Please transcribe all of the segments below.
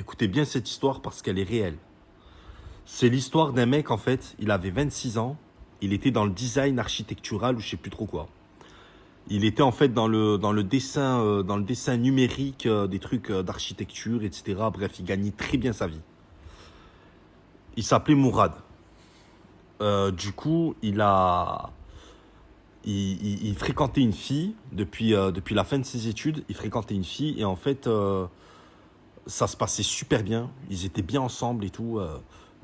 Écoutez bien cette histoire parce qu'elle est réelle. C'est l'histoire d'un mec, en fait, il avait 26 ans, il était dans le design architectural ou je sais plus trop quoi. Il était en fait dans le dessin numérique, des trucs d'architecture, etc. Bref, il gagnait très bien sa vie. Il s'appelait Mourad. Du coup, il fréquentait une fille depuis la fin de ses études. Il fréquentait une fille et en fait, ça se passait super bien. Ils étaient bien ensemble et tout.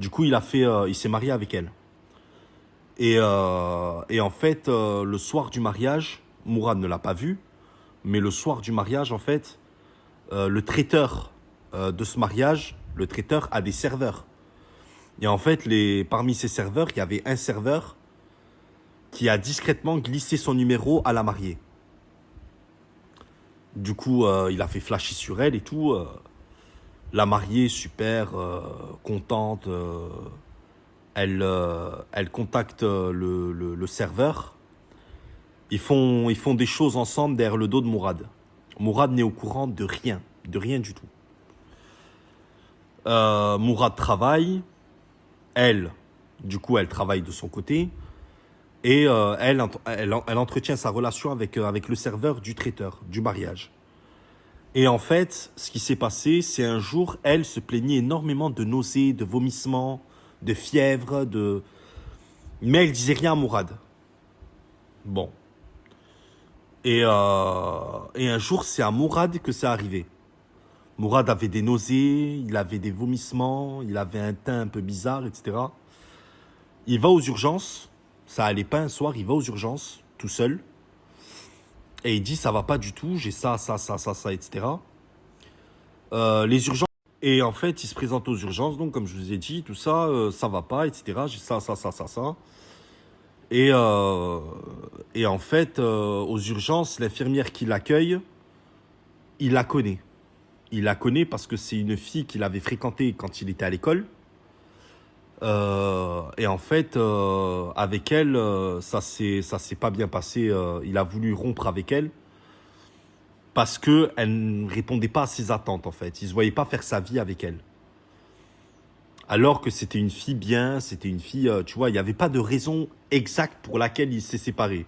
Du coup, il s'est marié avec elle. Et en fait, le soir du mariage, Mourad ne l'a pas vu, mais le soir du mariage, en fait, le traiteur de ce mariage, le traiteur a des serveurs. Et en fait, parmi ces serveurs, il y avait un serveur qui a discrètement glissé son numéro à la mariée. Du coup, il a fait flasher sur elle et tout. La mariée, super contente, elle contacte le serveur. Ils font des choses ensemble derrière le dos de Mourad. Mourad n'est au courant de rien du tout. Mourad travaille, elle, du coup, elle travaille de son côté. Et elle entretient sa relation avec le serveur du traiteur, du mariage. Et en fait, ce qui s'est passé, c'est un jour, elle se plaignait énormément de nausées, de vomissements, de fièvre, de... Mais elle disait rien à Mourad. Bon. Et un jour, c'est à Mourad que c'est arrivé. Mourad avait des nausées, il avait des vomissements, il avait un teint un peu bizarre, etc. Il va aux urgences, ça allait pas un soir, il va aux urgences, tout seul. Et il dit, ça va pas du tout, j'ai ça, etc. Les urgences. Et en fait, il se présente aux urgences, donc comme je vous ai dit, tout ça, ça va pas, etc. J'ai ça. Et, euh, et en fait, aux urgences, l'infirmière qui l'accueille, il la connaît. Il la connaît parce que c'est une fille qu'il avait fréquentée quand il était à l'école. Et en fait, avec elle, ça s'est pas bien passé. Il a voulu rompre avec elle parce que elle ne répondait pas à ses attentes, en fait. Il se voyait pas faire sa vie avec elle. Alors que c'était une fille bien, c'était une fille, tu vois, il n'y avait pas de raison exacte pour laquelle il s'est séparé.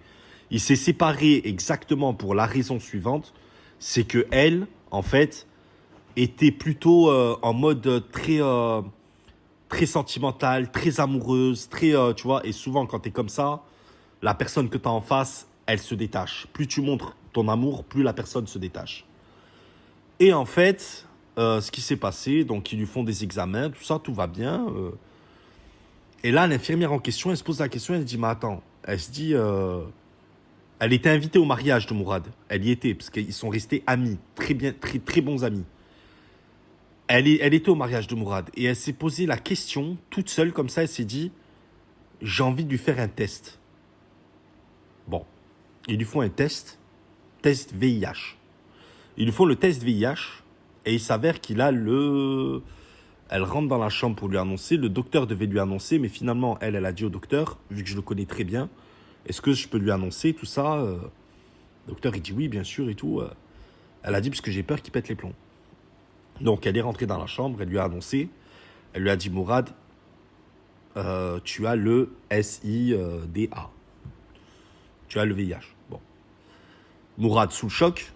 Il s'est séparé exactement pour la raison suivante, c'est que elle, en fait, était plutôt en mode très sentimentale, très amoureuse, très, tu vois, et souvent quand t'es comme ça, la personne que t'as en face, elle se détache. Plus tu montres ton amour, plus la personne se détache. Et en fait, ce qui s'est passé, donc ils lui font des examens, tout ça, tout va bien. Et là, l'infirmière en question, elle se pose la question, elle se dit, mais attends, elle se dit, elle était invitée au mariage de Mourad. Elle y était, parce qu'ils sont restés amis, très bien, très bons amis. Elle était au mariage de Mourad et elle s'est posé la question, toute seule comme ça, elle s'est dit, j'ai envie de lui faire un test. Bon, ils lui font un test VIH. Ils lui font le test VIH et il s'avère qu'il a le... Elle rentre dans la chambre pour lui annoncer, le docteur devait lui annoncer, mais finalement, elle a dit au docteur, vu que je le connais très bien, est-ce que je peux lui annoncer tout ça Le docteur, il dit oui, bien sûr et tout. Elle a dit, parce que j'ai peur qu'il pète les plombs. Donc, elle est rentrée dans la chambre, elle lui a annoncé, elle lui a dit, Mourad, tu as le SIDA. Tu as le VIH. Bon. Mourad sous le choc,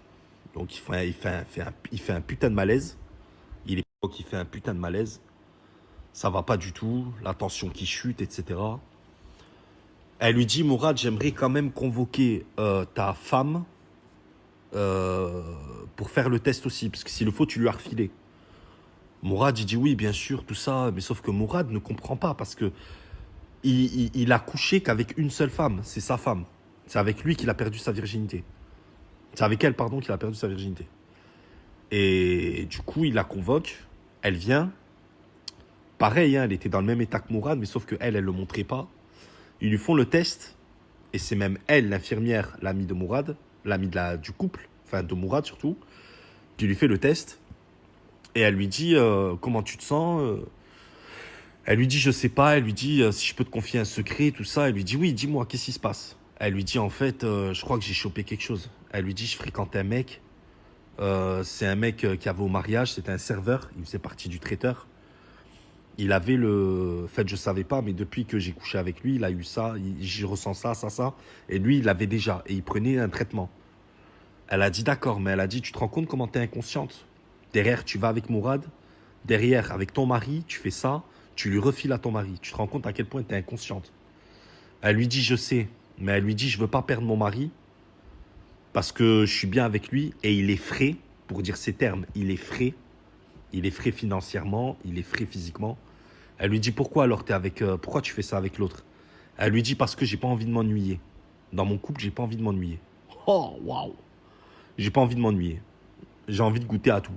donc il fait un putain de malaise. Il fait un putain de malaise. Ça va pas du tout, la tension qui chute, etc. Elle lui dit, Mourad, j'aimerais quand même convoquer ta femme pour faire le test aussi, parce que s'il le faut, tu lui as refilé. Mourad, il dit oui, bien sûr, tout ça, mais sauf que Mourad ne comprend pas, parce que il a couché qu'avec une seule femme, c'est sa femme. C'est avec lui qu'il a perdu sa virginité. C'est avec elle, pardon, qu'il a perdu sa virginité. Et du coup, il la convoque, elle vient. Pareil, hein, elle était dans le même état que Mourad, mais sauf qu'elle, elle le montrait pas. Ils lui font le test, et c'est même elle, l'infirmière, l'amie de Mourad, du couple, enfin de Mourad surtout, qui lui fait le test. Et elle lui dit, comment tu te sens Elle lui dit, je sais pas. Elle lui dit, si je peux te confier un secret, tout ça. Elle lui dit, oui, dis-moi, qu'est-ce qui se passe Elle lui dit, en fait, je crois que j'ai chopé quelque chose. Elle lui dit, je fréquente un mec, C'est un mec qui avait au mariage, c'était un serveur, il faisait partie du traiteur. Il avait le... En fait, je savais pas, mais depuis que j'ai couché avec lui, il a eu ça, je ressens ça, ça, ça. Et lui, il l'avait déjà, et il prenait un traitement. Elle a dit d'accord, mais elle a dit, tu te rends compte comment t'es inconsciente? Derrière, tu vas avec Mourad, derrière, avec ton mari, tu fais ça, tu lui refiles à ton mari. Tu te rends compte à quel point t'es inconsciente? Elle lui dit, je sais, mais elle lui dit, je veux pas perdre mon mari, parce que je suis bien avec lui, et il est frais, pour dire ces termes, il est frais financièrement, il est frais physiquement. Elle lui dit, pourquoi alors t'es avec, pourquoi tu fais ça avec l'autre? Elle lui dit, parce que j'ai pas envie de m'ennuyer. Dans mon couple, j'ai pas envie de m'ennuyer. Oh, waouh! J'ai pas envie de m'ennuyer. J'ai envie de goûter à tout.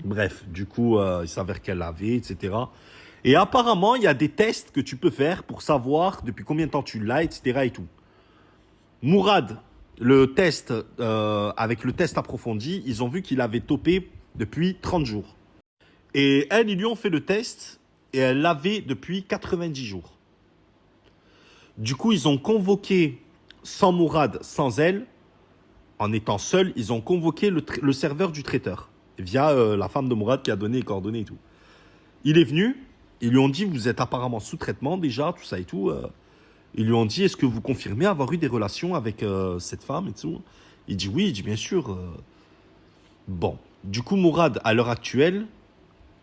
Bref, du coup, il s'avère qu'elle l'avait, etc. Et apparemment, il y a des tests que tu peux faire pour savoir depuis combien de temps tu l'as, etc. et tout. Mourad, le test, avec le test approfondi, ils ont vu qu'il avait topé depuis 30 jours. Et elle, ils lui ont fait le test et elle l'avait depuis 90 jours. Du coup, ils ont convoqué, sans Mourad, sans elle, en étant seuls, ils ont convoqué le serveur du traiteur, via la femme de Mourad qui a donné les coordonnées et tout. Il est venu, ils lui ont dit, vous êtes apparemment sous traitement déjà, tout ça et tout. Ils lui ont dit, est-ce que vous confirmez avoir eu des relations avec cette femme et tout? Il dit oui, il dit bien sûr. Bon, du coup, Mourad, à l'heure actuelle,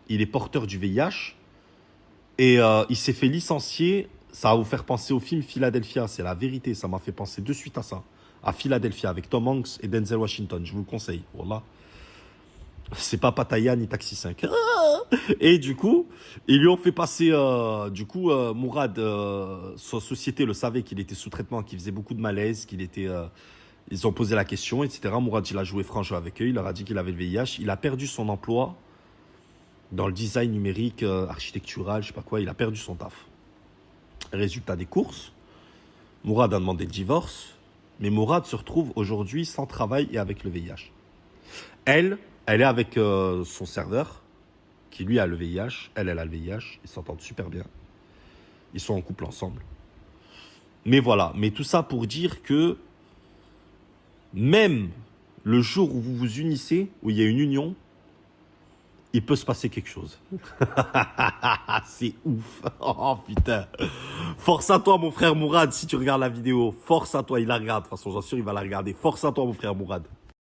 il est porteur du VIH et il s'est fait licencier. Ça va vous faire penser au film Philadelphia, c'est la vérité, ça m'a fait penser de suite à ça. À Philadelphia, avec Tom Hanks et Denzel Washington, je vous le conseille, voilà. C'est pas Pattaya ni Taxi 5. Et du coup, ils lui ont fait passer. Mourad, sa société le savait qu'il était sous traitement, qu'il faisait beaucoup de malaise, qu'il était. Ils ont posé la question, etc. Mourad, il a joué franc jeu avec eux. Il leur a dit qu'il avait le VIH. Il a perdu son emploi dans le design numérique, architectural, je sais pas quoi. Il a perdu son taf. Résultat des courses, Mourad a demandé le divorce. Mais Mourad se retrouve aujourd'hui sans travail et avec le VIH. Elle est avec son serveur, qui lui a le VIH. Elle a le VIH. Ils s'entendent super bien. Ils sont en couple ensemble. Mais voilà. Mais tout ça pour dire que même le jour où vous vous unissez, où il y a une union, il peut se passer quelque chose. C'est ouf. Oh putain. Force à toi, mon frère Mourad, si tu regardes la vidéo. Force à toi, il la regarde. De toute façon, j'en suis sûr, il va la regarder. Force à toi, mon frère Mourad.